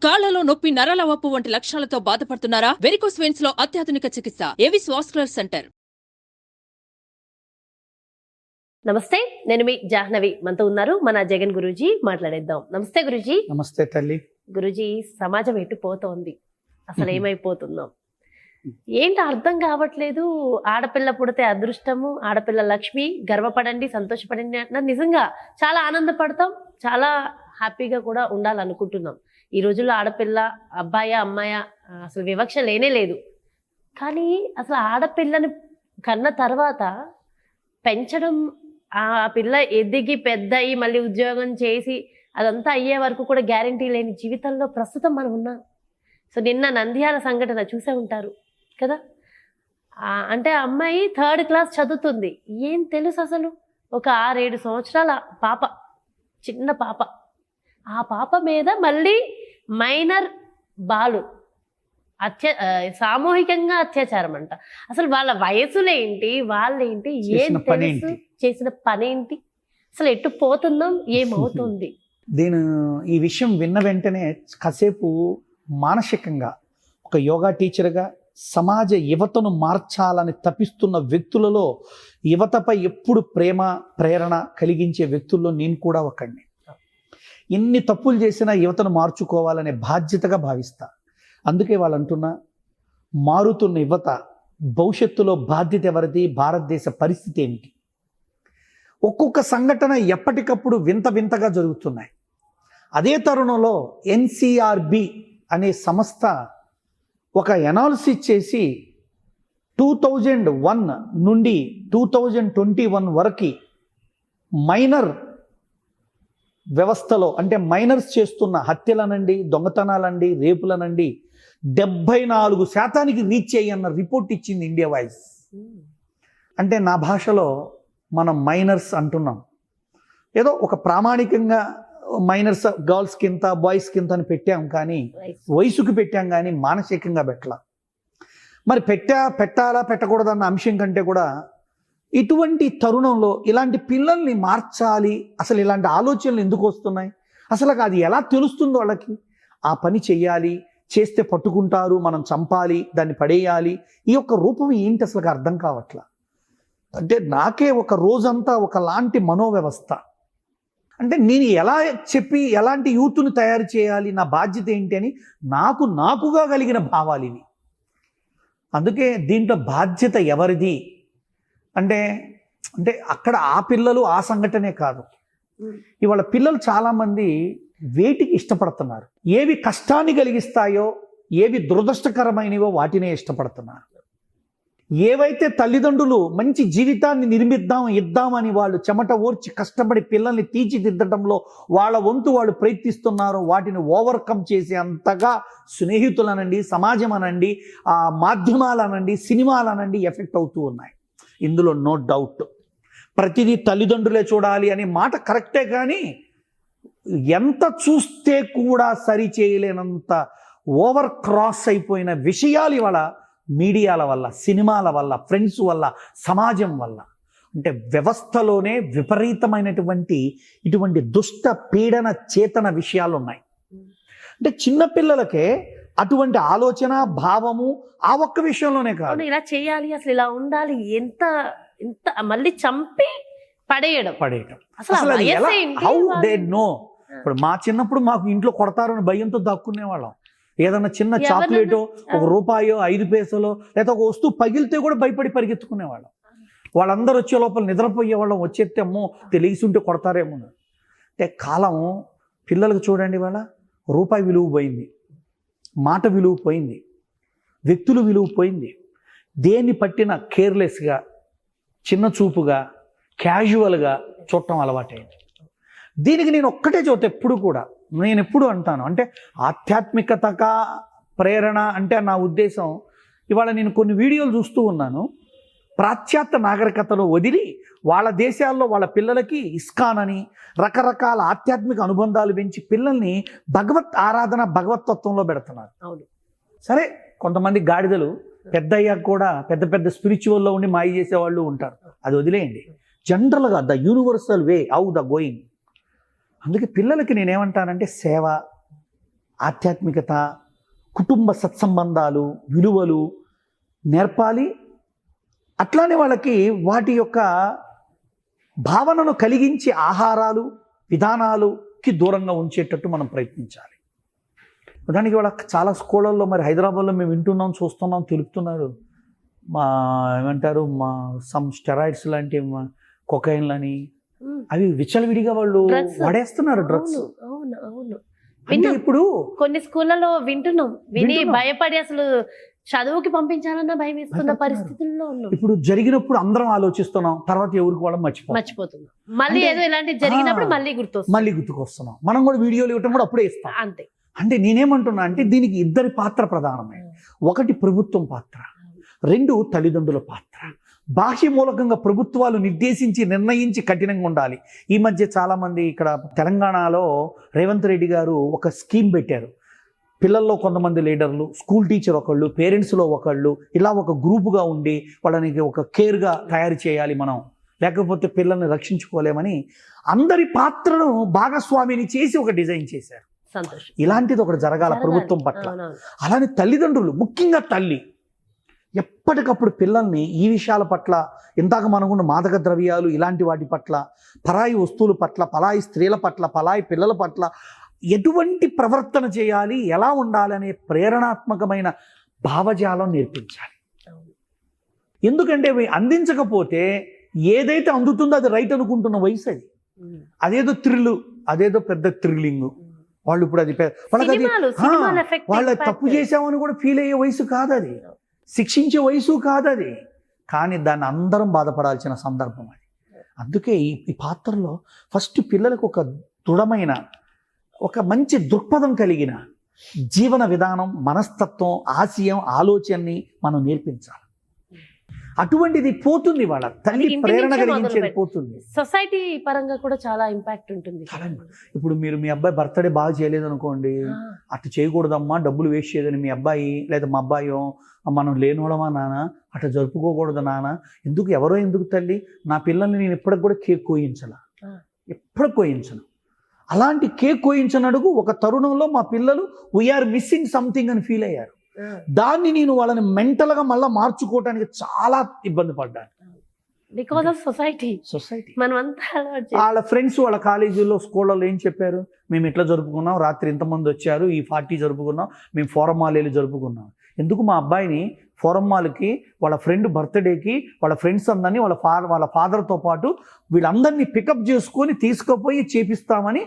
కాళ్లలో నొప్పి, నరాల వాపు వంటి లక్షణాలతో బాధపడుతున్నారా? వెరికోస్ వెయిన్స్ లో అత్యాధునిక చికిత్స ఏవిస్ వాస్కులర్ సెంటర్. నమస్తే, నేను మీ జాహ్నవి. మనతో ఉన్నారు మన జగన్ గురూజీ. మాట్లాడేద్దాం. నమస్తే గురూజీ. నమస్తే తల్లి. గురూజీ, సమాజం ఎట్టుపోతోంది, అసలు ఏమైపోతున్నాం ఏంటి అర్థం కావట్లేదు. ఆడపిల్ల పుడితే అదృష్టము, ఆడపిల్ల లక్ష్మి, గర్వపడండి, సంతోషపడండి అంటున్నారు. నిజంగా చాలా ఆనందపడతాం, చాలా హ్యాపీగా కూడా ఉండాలనుకుంటున్నాం. ఈ రోజుల్లో ఆడపిల్ల అబ్బాయా అమ్మాయా అసలు వివక్ష లేనే లేదు. కానీ అసలు ఆడపిల్లని కన్న తర్వాత పెంచడం, ఆ పిల్ల ఎదిగి పెద్ద అయ్యి మళ్ళీ ఉద్యోగం చేసి అదంతా అయ్యే వరకు కూడా గ్యారంటీ లేని జీవితంలో ప్రస్తుతం మనం ఉన్నాం. సో నిన్న నంద్యాల సంఘటన చూసే ఉంటారు కదా. అంటే అమ్మాయి 3rd క్లాస్ చదువుతుంది. ఏం తెలుసు అసలు, ఒక 6-7 సంవత్సరాల పాప, చిన్న పాప. ఆ పాప మీద మళ్ళీ మైనర్ బాలు సామూహికంగా అత్యాచారం అంట. అసలు వాళ్ళ వయసులేంటి, వాళ్ళేంటి, ఏం తెలుసు, చేసిన పనేంటి, అసలు ఎట్టు పోతుందాం, ఏమవుతుంది? ఈ విషయం విన్న వెంటనే కాసేపు మానసికంగా ఒక యోగా టీచర్గా సమాజ యువతను మార్చాలని తపిస్తున్న వ్యక్తులలో, యువతపై ఎప్పుడు ప్రేమ ప్రేరణ కలిగించే వ్యక్తుల్లో నేను కూడా ఒకడిని. ఎన్ని తప్పులు చేసినా యువతను మార్చుకోవాలనే బాధ్యతగా భావిస్తా. అందుకే వాళ్ళు అంటున్నా, మారుతున్న యువత భవిష్యత్తులో బాధ్యత ఎవరిది, భారతదేశ పరిస్థితి ఏమిటి? ఒక్కొక్క సంఘటన ఎప్పటికప్పుడు వింత వింతగా జరుగుతున్నాయి. అదే తరుణంలో ఎన్సిఆర్బి అనే సంస్థ ఒక ఎనాలిసిస్ చేసి 2001 నుండి 2021 వరకు మైనర్ వ్యవస్థలో, అంటే మైనర్స్ చేస్తున్న హత్యలనండి, దొంగతనాలండి, రేపులనండి 74% రీచ్ అయ్యన్న రిపోర్ట్ ఇచ్చింది ఇండియా వాయిస్. అంటే నా భాషలో మనం మైనర్స్ అంటున్నాం, ఏదో ఒక ప్రామాణికంగా మైనర్స్ గర్ల్స్ కింద బాయ్స్ కింద అని పెట్టాం, కానీ వయసుకు పెట్టాం, కానీ మానసికంగా పెట్టాల. మరి పెట్టాలా పెట్టకూడదన్న అంశం కంటే కూడా ఇటువంటి తరుణంలో ఇలాంటి పిల్లల్ని మార్చాలి, అసలు ఇలాంటి ఆలోచనలు ఎందుకు వస్తున్నాయి, అసలు అది ఎలా తెలుస్తుందో వాళ్ళకి, ఆ పని చెయ్యాలి, చేస్తే పట్టుకుంటారు, మనం చంపాలి, దాన్ని పడేయాలి, ఈ యొక్క రూపం ఏంటి అసలు అర్థం కావట్లా. అంటే నాకే ఒక రోజంతా ఒకలాంటి మనోవ్యవస్థ. అంటే నేను ఎలా చెప్పి ఎలాంటి యూత్ని తయారు చేయాలి, నా బాధ్యత ఏంటి అని నాకుగా కలిగిన భావాలు ఇవి. అందుకే దీంట్లో బాధ్యత ఎవరిది అంటే అక్కడ ఆ పిల్లలు ఆ సంఘటనే కాదు, ఇవాళ పిల్లలు చాలామంది వేటికి ఇష్టపడుతున్నారు, ఏవి కష్టాన్ని కలిగిస్తాయో, ఏవి దురదృష్టకరమైనవో వాటినే ఇష్టపడుతున్నారు. ఏవైతే తల్లిదండ్రులు మంచి జీవితాన్ని ఇద్దామని వాళ్ళు చెమట ఓర్చి కష్టపడి పిల్లల్ని తీర్చిదిద్దడంలో వాళ్ళ వంతు వాళ్ళు ప్రయత్నిస్తున్నారో వాటిని ఓవర్కమ్ చేసే అంతగా స్నేహితులనండి, సమాజం అనండి, మాధ్యమాలనండి, సినిమాలనండి ఎఫెక్ట్ అవుతూ ఉన్నాయి. ఇందులో నో డౌట్. ప్రతిదీ తల్లిదండ్రులే చూడాలి అనే మాట కరెక్టే, కానీ ఎంత చూస్తే కూడా సరి చేయలేనంత ఓవర్ క్రాస్ అయిపోయిన విషయాలు ఇవాళ మీడియాల వల్ల, సినిమాల వల్ల, ఫ్రెండ్స్ వల్ల, సమాజం వల్ల, అంటే వ్యవస్థలోనే విపరీతమైనటువంటి ఇటువంటి దుష్ట పీడన చేతన విషయాలు ఉన్నాయి. అంటే చిన్నపిల్లలకే అటువంటి ఆలోచన భావము ఆ ఒక్క విషయంలోనే కాదు, ఇలా చేయాలి, అసలు ఇలా ఉండాలి, ఎంత మళ్ళీ చంపి పడేయడం. అసలు హౌ దే నో. ఇప్పుడు మా చిన్నప్పుడు మాకు ఇంట్లో కొడతారని భయంతో దాక్కునేవాళ్ళం. ఏదన్నా చిన్న చాక్లెటో, ₹1, 5 పైసలో, లేదా ఒక వస్తువు పగిలితే కూడా భయపడి పరిగెత్తుకునేవాళ్ళం. వాళ్ళందరూ వచ్చే లోపల నిద్రపోయేవాళ్ళం, వచ్చేస్తే అమ్మో తెలియసుంటే కొడతారేమో. అంటే కాలం పిల్లలకు చూడండి, వాళ్ళ రూపాయి విలువ పోయింది, మాట విలువ పోయింది, వ్యక్తుల విలువ పోయింది. దేన్ని పట్టిన కేర్లెస్గా, చిన్న చూపుగా, క్యాజువల్గా చూడటం అలవాటైంది. దీనికి నేను ఒక్కటే చోట ఎప్పుడు కూడా నేను ఎప్పుడు అంటాను, అంటే ఆధ్యాత్మికతగా ప్రేరణ అంటే నా ఉద్దేశం. ఇవాళ నేను కొన్ని వీడియోలు చూస్తూ ఉన్నాను, పాశ్చాత్య నాగరికతలో వదిలి వాళ్ళ దేశాల్లో వాళ్ళ పిల్లలకి ఇస్కాన్ అని రకరకాల ఆధ్యాత్మిక అనుబంధాలు పెంచి పిల్లల్ని భగవత్ ఆరాధన, భగవతత్వంలో పెడుతున్నారు. అవును, సరే, కొంతమంది గాడిదలు పెద్ద అయ్యాక కూడా పెద్ద పెద్ద స్పిరిచువల్లో ఉండి మాయ చేసేవాళ్ళు ఉంటారు, అది వదిలేయండి. జనరల్గా the universal way how the going. అందుకే పిల్లలకి నేనేమంటానంటే సేవ, ఆధ్యాత్మికత, కుటుంబ సత్సంబంధాలు, విలువలు నేర్పాలి. అట్లానే వాళ్ళకి వాటి యొక్క భావనను కలిగించే ఆహారాలు, విధానాలుకి దూరంగా ఉంచేటట్టు మనం ప్రయత్నించాలి. దానికి వాళ్ళ చాలా స్కూళ్ళల్లో, మరి హైదరాబాద్లో మేము వింటున్నాం, చూస్తున్నాం, తెలుపుతున్నారు. ఏమంటారు, సమ్ స్టెరాయిడ్స్ లాంటి కొకైన్లని అవి విచ్చలవిడిగా వాళ్ళు వాడేస్తున్నారు డ్రగ్స్. అంటే ఇప్పుడు కొన్ని స్కూళ్ళలో విని భయపడి అసలు చదువుకి పంపించాలన్న భయం వేస్తున్న పరిస్థితుల్లో ఉన్నాం. ఇప్పుడు జరిగినప్పుడు అందరం ఆలోచిస్తున్నాం, తర్వాత ఎవరికి వాళ్ళం మర్చిపోతున్నాం. మళ్ళీ ఏదో ఇలాంటివి జరిగినప్పుడు మళ్ళీ గుర్తుకొస్తున్నాం. మనం కూడా వీడియోలు ఇవ్వటం కూడా అప్పుడే ఇస్తాం. అంతే. అంటే నేనేమంటున్నా అంటే దీనికి ఇద్దరి పాత్ర ప్రధానమే. ఒకటి ప్రభుత్వం పాత్ర, రెండు తల్లిదండ్రుల పాత్ర. బాహ్య మూలకంగా ప్రభుత్వాలు నిర్దేశించి నిర్ణయించి కఠినంగా ఉండాలి. ఈ మధ్య చాలామంది ఇక్కడ తెలంగాణలో రేవంత్ రెడ్డి గారు ఒక స్కీమ్ పెట్టారు. పిల్లల్లో కొంతమంది లీడర్లు, స్కూల్ టీచర్ ఒకళ్ళు, పేరెంట్స్లో ఒకళ్ళు, ఇలా ఒక గ్రూపుగా ఉండి వాళ్ళని ఒక కేర్గా తయారు చేయాలి మనం, లేకపోతే పిల్లల్ని రక్షించుకోలేమని అందరి పాత్రను భాగస్వామిని చేసి ఒక డిజైన్ చేశారు. సంతోషం. ఇలాంటిది ఒకటి జరగాల ప్రభుత్వం పట్ల. అలానే తల్లిదండ్రులు, ముఖ్యంగా తల్లి ఎప్పటికప్పుడు పిల్లల్ని ఈ విషయాల పట్ల, ఇందాక మనకున్న మాదక ద్రవ్యాలు ఇలాంటి వాటి పట్ల, పరాయి వస్తువుల పట్ల, పరాయి స్త్రీల పట్ల, పరాయి పిల్లల పట్ల ఎటువంటి ప్రవర్తన చేయాలి, ఎలా ఉండాలి అనే ప్రేరణాత్మకమైన భావజాలం నేర్పించాలి. ఎందుకంటే అవి అందించకపోతే ఏదైతే అందుతుందో అది రైట్ అనుకుంటున్న వయసు అది. అదేదో థ్రిల్, అదేదో పెద్ద థ్రిల్లింగ్. వాళ్ళు ఇప్పుడు అది వాళ్ళ తప్పు చేసామని కూడా ఫీల్ అయ్యే వయసు కాదు అది, శిక్షించే వయసు కాదు అది. కానీ దాన్ని అందరం బాధపడాల్సిన సందర్భం అది. అందుకే ఈ పాత్రలో ఫస్ట్ పిల్లలకు ఒక దృఢమైన, ఒక మంచి దృక్పథం కలిగిన జీవన విధానం, మనస్తత్వం, ఆశయం, ఆలోచనని మనం నేర్పించాలి. అటువంటిది పోతుంది, వాళ్ళ తల్లి ప్రేరణ కలిగించేది పోతుంది. సొసైటీ పరంగా కూడా చాలా ఇంపాక్ట్ ఉంటుంది. ఇప్పుడు మీరు మీ అబ్బాయి బర్త్డే బాగా చేయలేదు అనుకోండి, అట్లా చేయకూడదమ్మా, డబ్బులు వేస్ట్ చేయదని మీ అబ్బాయి లేదా మా అబ్బాయో, మనం లేనోడమా నాన్న, అట్లా జరుపుకోకూడదు నాన్న, ఎందుకు తల్లి, నా పిల్లల్ని నేను ఎప్పటికి కూడా కేక్ కోయించలా, ఎప్పటికి కోయించను. అలాంటి కేక్ కోయించనడుగు ఒక తరుణంలో మా పిల్లలు వీఆర్ మిస్సింగ్ సంథింగ్ అని ఫీల్ అయ్యారు. దాన్ని నేను వాళ్ళని మెంటల్గా మళ్ళీ మార్చుకోవడానికి చాలా ఇబ్బంది పడ్డాను. Because of society. వాళ్ళ ఫ్రెండ్స్ వాళ్ళ కాలేజీలో, స్కూళ్ళలో ఏం చెప్పారు, మేము ఇట్లా జరుపుకున్నాం, రాత్రి ఇంతమంది వచ్చారు, ఈ పార్టీ జరుపుకున్నాం, మేము ఫోరం మాల్ వెళ్ళి జరుపుకున్నాం. ఎందుకు మా అబ్బాయిని ఫోరం మాల్కి, వాళ్ళ ఫ్రెండ్ బర్త్డేకి, వాళ్ళ ఫ్రెండ్స్ అందరినీ వాళ్ళ ఫాదర్తో పాటు వీళ్ళందరినీ పికప్ చేసుకొని తీసుకుపోయి చేపిస్తామని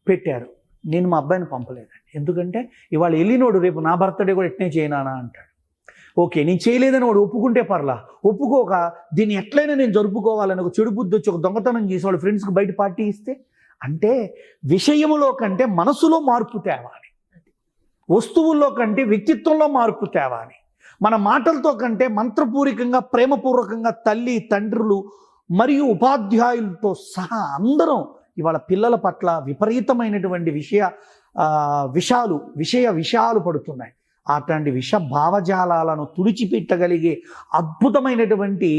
పెట్టారు. నేను మా అబ్బాయిని పంపలేదండి. ఎందుకంటే ఇవాళ వెళ్ళినోడు రేపు నా బర్త్డే కూడా ఎట్నే చేయనానా అంటాడు. ఓకే, నేను చేయలేదని వాడు ఒప్పుకుంటే పర్లా, ఒప్పుకోక దీన్ని ఎట్లయినా నేను జరుపుకోవాలని ఒక చెడు బుద్ధి వచ్చి ఒక దొంగతనం చేసి వాళ్ళ ఫ్రెండ్స్కి బయట పార్టీ ఇస్తే, అంటే విషయములో కంటే మనసులో మార్పు తేవాలి, వస్తువుల్లో కంటే వ్యక్తిత్వంలో మార్పు తేవాలి, మన మాటలతో కంటే మంత్రపూరికంగా, ప్రేమపూర్వకంగా తల్లి, తండ్రులు మరియు ఉపాధ్యాయులతో సహా అందరం ఇవాళ పిల్లల పట్ల విపరీతమైనటువంటి విషయాలు పడుతున్నాయి. అట్లాంటి భావజాలాలను తుడిచిపెట్టగలిగే అద్భుతమైనటువంటి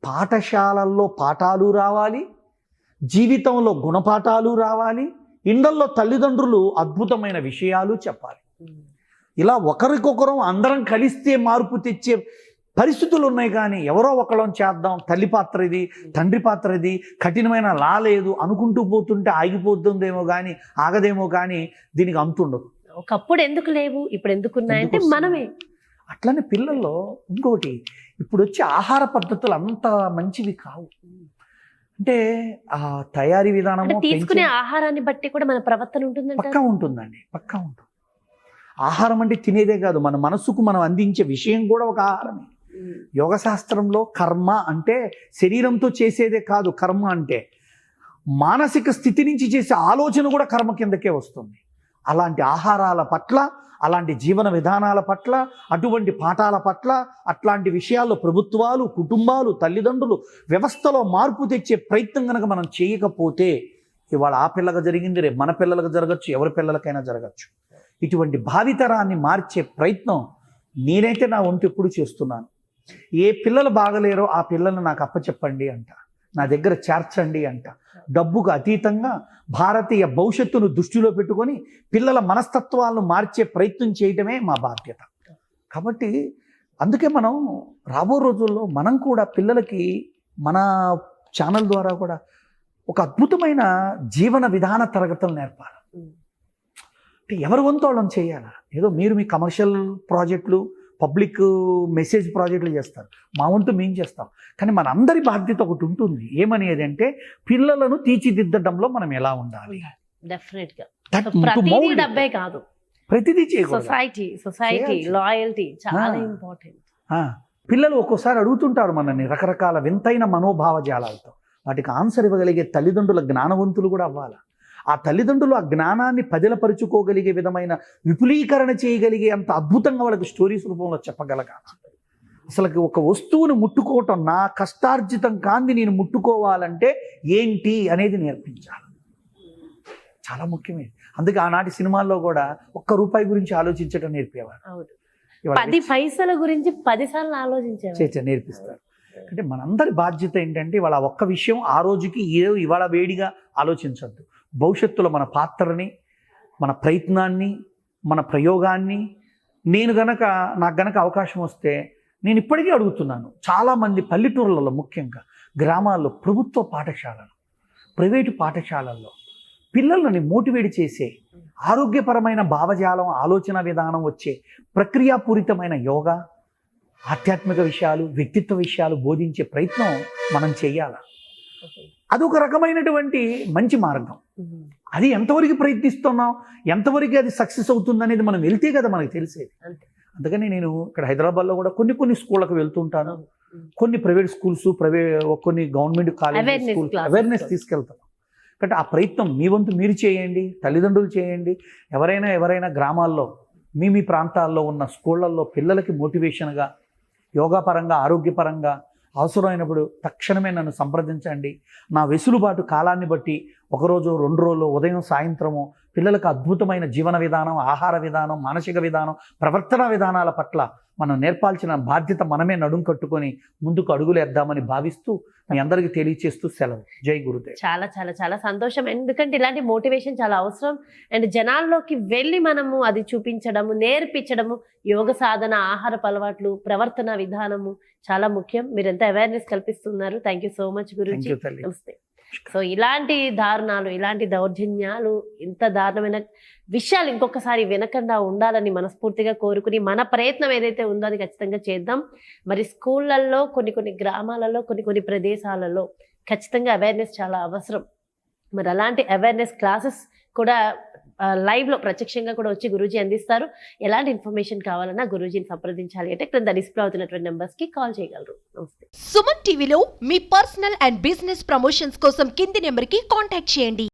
పాఠశాలల్లో పాఠాలు రావాలి, జీవితంలో గుణపాఠాలు రావాలి, ఇండ్లల్లో తల్లిదండ్రులు అద్భుతమైన విషయాలు చెప్పాలి. ఇలా ఒకరికొకరం అందరం కలిస్తే మార్పు తెచ్చే పరిస్థితులు ఉన్నాయి. కానీ ఎవరో ఒకళ్ళం చేద్దాం, తల్లి పాత్ర ఇది, తండ్రి పాత్ర ఇది, కఠినమైన లా లేదు అనుకుంటూ పోతుంటే ఆగిపోతుందేమో కానీ ఆగదేమో కానీ దీనికి అంతుండదు. ఒకప్పుడు ఎందుకు లేవు, ఇప్పుడు ఎందుకున్నాయంటే మనమే. అట్లనే పిల్లల్లో ఇంకొకటి, ఇప్పుడు వచ్చే ఆహార పద్ధతులు అంత మంచివి కావు. అంటే ఆ తయారీ విధానము, తీసుకునే ఆహారాన్ని బట్టి కూడా మన ప్రవర్తన ఉంటుంది. పక్కా ఉంటుందండి, పక్కా ఉంటుంది. ఆహారం అంటే తినేదే కాదు, మన మనసుకు మనం అందించే విషయం కూడా ఒక ఆహారమే. యోగ శాస్త్రంలో కర్మ అంటే శరీరంతో చేసేదే కాదు, కర్మ అంటే మానసిక స్థితి నుంచి చేసే ఆలోచన కూడా కర్మ కిందకే వస్తుంది. అలాంటి ఆహారాల పట్ల, అలాంటి జీవన విధానాల పట్ల, అటువంటి పాఠాల పట్ల, అట్లాంటి విషయాల్లో ప్రభుత్వాలు, కుటుంబాలు, తల్లిదండ్రులు వ్యవస్థలో మార్పు తెచ్చే ప్రయత్నం కనుక మనం చేయకపోతే ఇవాళ ఆ పిల్లగా జరిగింది రేపు మన పిల్లలకు జరగచ్చు, ఎవరి పిల్లలకైనా జరగచ్చు. ఇటువంటి భావితరాన్ని మార్చే ప్రయత్నం నేనైతే నా వంతు ఎప్పుడు చేస్తున్నాను. ఏ పిల్లలు బాగలేరో ఆ పిల్లల్ని నాకు అప్పచెప్పండి అంట. నా దగ్గర చేర్చండి అంట. డబ్బుకు అతీతంగా భారతీయ భవిష్యత్తును దృష్టిలో పెట్టుకొని పిల్లల మనస్తత్వాలను మార్చే ప్రయత్నం చేయటమే మా బాధ్యత. కాబట్టి అందుకే మనం రాబో రోజుల్లో మనం కూడా పిల్లలకి మన ఛానల్ ద్వారా కూడా ఒక అద్భుతమైన జీవన విధాన తరగతులు నేర్పాలి. అంటే ఎవరి వంతు వాళ్ళని చేయాలా? ఏదో మీరు మీ కమర్షియల్ ప్రాజెక్టులు, పబ్లిక్ మెసేజ్ ప్రాజెక్టులు చేస్తారు, మా వంతు మేము చేస్తాం. కానీ మన అందరి బాధ్యత ఒకటి ఉంటుంది. ఏమనేది అంటే పిల్లలను తీర్చిదిద్దడంలో మనం ఎలా ఉండాలి. డెఫినెట్ గా That to ప్రతిదీ mold it. డబ్బే కాదు, ప్రతిదీ చేయకూడదు. సొసైటీ లాయల్టీ చాలా ఇంపార్టెంట్. పిల్లలు ఒక్కోసారి అడుగుతుంటారు మనల్ని రకరకాల వింతైన మనోభావజాలాలతో. వాటికి ఆన్సర్ ఇవ్వగలిగే తల్లిదండ్రుల జ్ఞానవంతులు కూడా అవ్వాలి. ఆ తల్లిదండ్రులు ఆ జ్ఞానాన్ని పదిలపరుచుకోగలిగే విధమైన విపులీకరణ చేయగలిగే అంత అద్భుతంగా వాళ్ళకి స్టోరీస్ రూపంలో చెప్పగలగాలి. అసలు ఒక వస్తువును ముట్టుకోవటం, నా కష్టార్జితం కాంది నేను ముట్టుకోవాలంటే ఏంటి అనేది నేర్పించాలి. చాలా ముఖ్యమే. అందుకే ఆనాటి సినిమాల్లో కూడా ₹1 గురించి ఆలోచించడం నేర్పేవారు. అవును, ఇవాళ 10 పైసల గురించి 10 సార్లు ఆలోచించేవారు. నేర్పిస్తారు. అంటే మనందరి బాధ్యత ఏంటంటే ఇవాళ ఒక్క విషయం ఆ రోజుకి ఇవాళ వేడిగా ఆలోచించద్దు. భవిష్యత్తులో మన పాత్రని, మన ప్రయత్నాన్ని, మన ప్రయోగాన్ని నాకు గనక అవకాశం వస్తే నేను ఇప్పటికీ అడుగుతున్నాను. చాలామంది పల్లెటూర్లలో, ముఖ్యంగా గ్రామాల్లో, ప్రభుత్వ పాఠశాలలు, ప్రైవేటు పాఠశాలల్లో పిల్లలని మోటివేట్ చేసే ఆరోగ్యపరమైన భావజాలం, ఆలోచన విధానం వచ్చే ప్రక్రియాపూరితమైన యోగా, ఆధ్యాత్మిక విషయాలు, వ్యక్తిత్వ విషయాలు బోధించే ప్రయత్నం మనం చేయాలి. అదొక రకమైనటువంటి మంచి మార్గం. అది ఎంతవరకు ప్రయత్నిస్తున్నాం, ఎంతవరకు అది సక్సెస్ అవుతుంది అనేది మనం వెళ్తే కదా మనకు తెలిసేది. అందుకని నేను ఇక్కడ హైదరాబాద్లో కూడా కొన్ని స్కూళ్ళకు వెళ్తుంటాను. కొన్ని ప్రైవేట్ స్కూల్స్, కొన్ని గవర్నమెంట్ కాలేజ్ స్కూల్స్ అవేర్నెస్ తీసుకెళ్తాను. కాబట్టి ఆ ప్రయత్నం మీ వంతు మీరు చేయండి, తల్లిదండ్రులు చేయండి. ఎవరైనా గ్రామాల్లో మీ ప్రాంతాల్లో ఉన్న స్కూళ్ళల్లో పిల్లలకి మోటివేషన్గా, యోగా పరంగా, ఆరోగ్యపరంగా అవసరమైనప్పుడు తక్షణమే నన్ను సంప్రదించండి. నా వెసులుబాటు కాలాన్ని బట్టి 1 రోజు 2 రోజులు, ఉదయం సాయంత్రము పిల్లలకు అద్భుతమైన జీవన విధానం, ఆహార విధానం, మానసిక విధానం, ప్రవర్తన విధానాల పట్ల మనం నేర్పాల్సిన బాధ్యత మనమే నడుం కట్టుకొని ముందుకు అడుగులేద్దామని భావిస్తూ మీ అందరికీ తెలియచేస్తూ సెలవు. జై గురుదేవ్. చాలా చాలా చాలా సంతోషం. ఎందుకంటే ఇలాంటి మోటివేషన్ చాలా అవసరం. అండ్ జనాల్లోకి వెళ్ళి మనము అది చూపించడము, నేర్పించడము, యోగ సాధన, ఆహారపు అలవాట్లు, ప్రవర్తన విధానము చాలా ముఖ్యం. మీరు ఎంత అవేర్నెస్ కల్పిస్తున్నారు. Thank you so much Guruji. నమస్తే. సో ఇలాంటి దారుణాలు, ఇలాంటి దౌర్జన్యాలు, ఇంత దారుణమైన విషయాలు ఇంకొకసారి వినకుండా ఉండాలని మనస్ఫూర్తిగా కోరుకుని మన ప్రయత్నం ఏదైతే ఉందో అది ఖచ్చితంగా చేద్దాం. మరి స్కూళ్ళల్లో, కొన్ని గ్రామాలలో, కొన్ని ప్రదేశాలలో ఖచ్చితంగా అవేర్నెస్ చాలా అవసరం. మరి అలాంటి అవేర్నెస్ క్లాసెస్ కూడా లైవ్లో ప్రత్యక్షంగా కూడా వచ్చి గురూజీ అందిస్తారు. ఎలాంటి ఇన్ఫర్మేషన్ కావాలన్నా గురూజీని సంప్రదించాలి అంటే క్రింద డిస్ప్లే అవుతున్నటువంటి నెంబర్స్కి కాల్ చేయగలరు. నమస్తే. సుమన్ టీవీలో మీ పర్సనల్ అండ్ బిజినెస్ ప్రమోషన్స్ కోసం కింది నెంబర్కి కాంటాక్ట్ చేయండి.